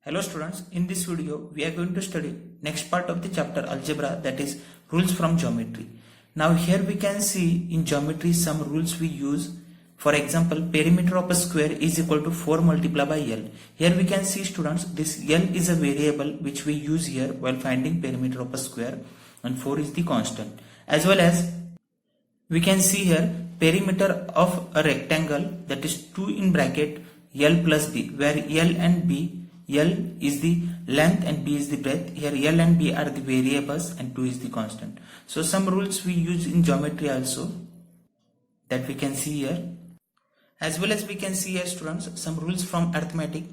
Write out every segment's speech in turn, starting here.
Hello students, in this video we are going to study next part of the chapter algebra, that is rules from geometry. Now here we can see in geometry some rules we use. For example, perimeter of a square is equal to 4 multiplied by L. Here we can see students, this L is a variable which we use here while finding perimeter of a square, and 4 is the constant. As well as we can see here perimeter of a rectangle, that is 2 in bracket L plus B, where L and B, L is the length and B is the breadth. Here L and B are the variables and 2 is the constant. So some rules we use in geometry also, that we can see here. As well as we can see here students some rules from arithmetic.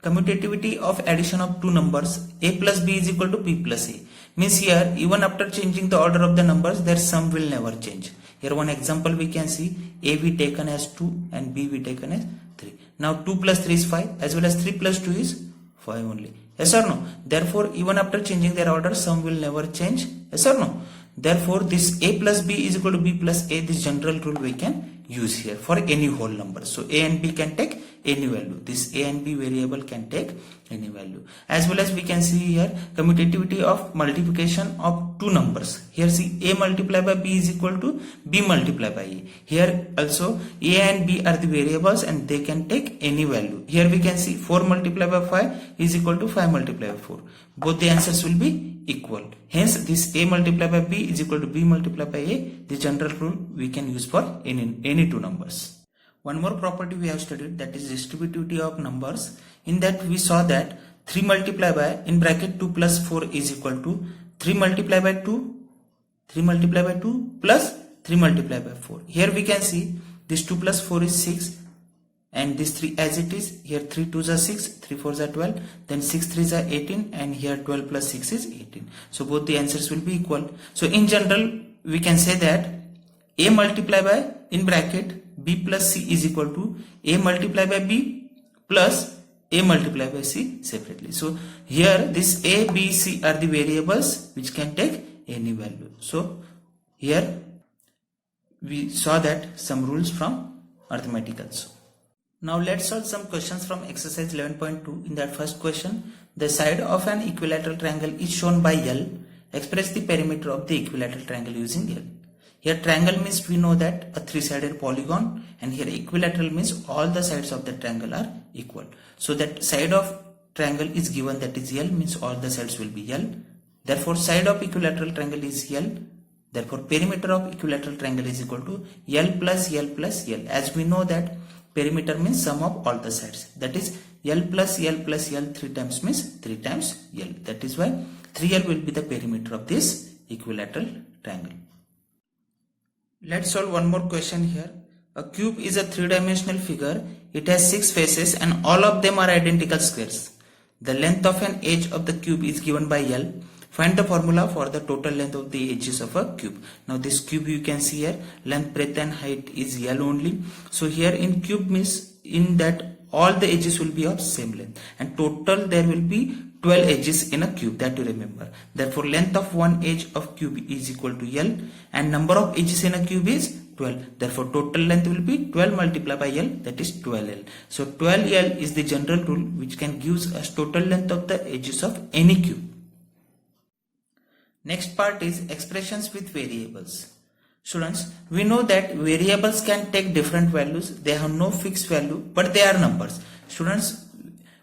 Commutativity of addition of two numbers a plus b is equal to b plus a. Means here even after changing the order of the numbers, their sum will never change. Here one example we can see, a we taken as 2 and b we taken as 3. Now 2 plus 3 is 5, as well as 3 plus 2 is 5 only. Yes or no? Therefore even after changing their order, sum will never change. Yes or no? Therefore this a plus b is equal to b plus a, this general rule we can use here for any whole number. So a and b can take any value. This a and b variable can take any value. As well as we can see here commutativity of multiplication of two numbers. Here see a multiplied by b is equal to b multiplied by a. Here also a and b are the variables and they can take any value. Here we can see 4 multiplied by 5 is equal to 5 multiplied by 4. Both the answers will be equal. Hence this a multiplied by b is equal to b multiplied by a. The general rule we can use for any two numbers. One more property we have studied, that is distributivity of numbers. In that we saw that 3 multiplied by in bracket 2 plus 4 is equal to 3 multiplied by 2, 3 multiplied by 2 plus 3 multiplied by 4. Here we can see this 2 plus 4 is 6 and this 3 as it is. Here 3 2s are 6, 3 4s are 12, then 6 3s are 18, and here 12 plus 6 is 18. So both the answers will be equal. So in general we can say that a multiplied by in bracket b plus c is equal to a multiplied by b plus a multiplied by c separately. So here this a, b, c are the variables which can take any value. So here we saw that some rules from arithmetic also. Now let's solve some questions from exercise 11.2. In that first question, the side of an equilateral triangle is shown by L. Express the perimeter of the equilateral triangle using L. Here triangle means we know that a three-sided polygon, and here equilateral means all the sides of the triangle are equal. So that side of triangle is given, that is L, means all the sides will be L. Therefore side of equilateral triangle is L. Therefore perimeter of equilateral triangle is equal to L plus L plus L. As we know that perimeter means sum of all the sides, that is L plus L plus L 3 times means 3 times L. That is why 3L will be the perimeter of this equilateral triangle. Let's solve one more question here. A cube is a three-dimensional figure. It has 6 faces and all of them are identical squares. The length of an edge of the cube is given by L. Find the formula for the total length of the edges of a cube. Now this cube you can see here, length, breadth and height is L only. So here in cube means in that all the edges will be of same length, and total there will be 12 edges in a cube, that you remember. Therefore length of one edge of cube is equal to L, and number of edges in a cube is 12. Therefore total length will be 12 multiplied by L, that is 12L. So 12L is the general rule which can give us total length of the edges of any cube. Next part is expressions with variables. Students, we know that variables can take different values. They have no fixed value, but they are numbers. Students,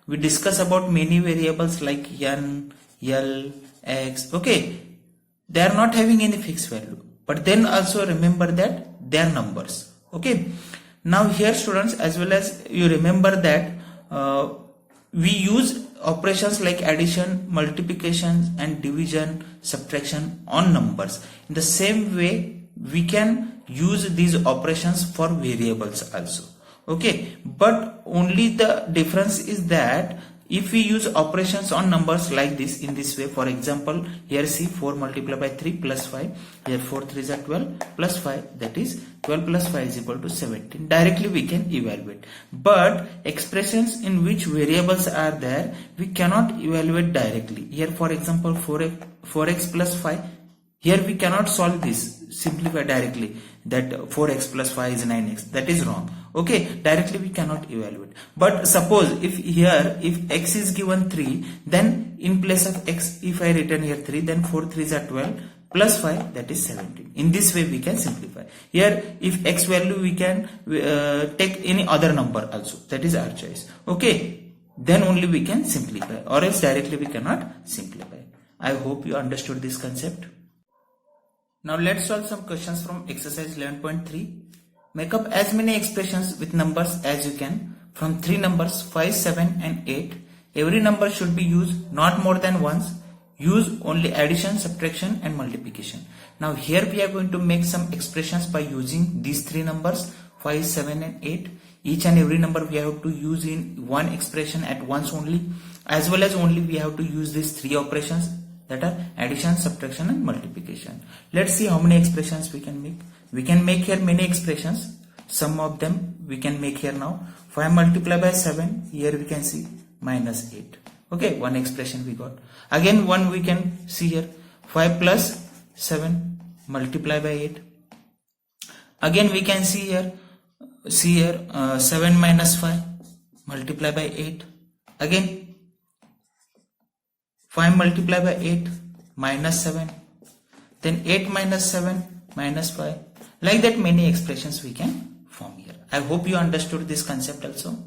we discuss about many variables like n, l, x. Okay, they are not having any fixed value, but then also remember that they are numbers. Okay, now here students, as well as you remember that we use operations like addition, multiplication and division, subtraction on numbers. In the same way we can use these operations for variables also. Okay, but only the difference is that if we use operations on numbers like this, in this way, for example, here see 4 multiplied by 3 plus 5, here 4 3s are 12 plus 5, that is 12 plus 5 is equal to 17. Directly we can evaluate. But expressions in which variables are there, we cannot evaluate directly. Here for example 4x plus 5, here we cannot solve this, simplify directly that 4x plus 5 is 9x. That is wrong. Okay, directly we cannot evaluate. But suppose if x is given 3, then in place of x, if I written here 3, then 4 3s are 12 plus 5, that is 17. In this way we can simplify. Here if x value we can take any other number also, that is our choice. Okay, then only we can simplify, or else directly we cannot simplify. I hope you understood this concept. Now let's solve some questions from exercise 11.3. Make up as many expressions with numbers as you can from 3 numbers 5, 7 and 8. Every number should be used not more than once. Use only addition, subtraction and multiplication. Now here we are going to make some expressions by using these 3 numbers 5, 7 and 8. Each and every number we have to use in one expression at once only, as well as only we have to use these 3 operations, that are addition, subtraction and multiplication. Let's see how many expressions we can make. We can make here many expressions. Some of them we can make here now. 5 multiplied by 7, here we can see minus 8. Okay, one expression we got. Again one we can see here, 5 plus 7 multiplied by 8. Again we can see here 7 minus 5 multiplied by 8. Again 5 multiplied by 8 minus 7. Then 8 minus 7 minus 5. Like that many expressions we can form here. I hope you understood this concept also.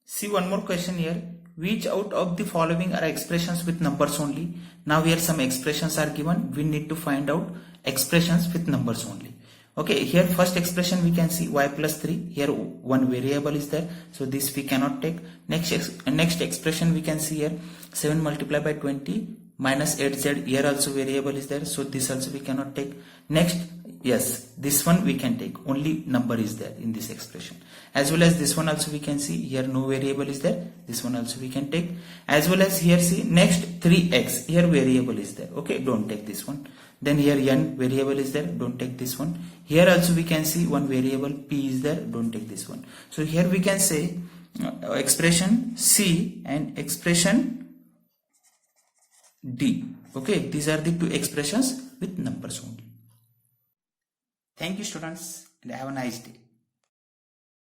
See one more question here. Which out of the following are expressions with numbers only? Now here some expressions are given. We need to find out expressions with numbers only. Okay, here first expression we can see y plus 3. Here one variable is there, so this we cannot take. Next expression we can see here 7 multiplied by 20 minus 8z. Here also variable is there, so this also we cannot take. Next, yes, this one we can take, only number is there in this expression. As well as this one also we can see, here no variable is there, this one also we can take. As well as here see next 3x, here variable is there, okay, don't take this one. Then here n variable is there, don't take this one. Here also we can see one variable p is there, don't take this one. So here we can say expression C and expression D. Okay, these are the 2 expressions with numbers only. Thank you students and have a nice day.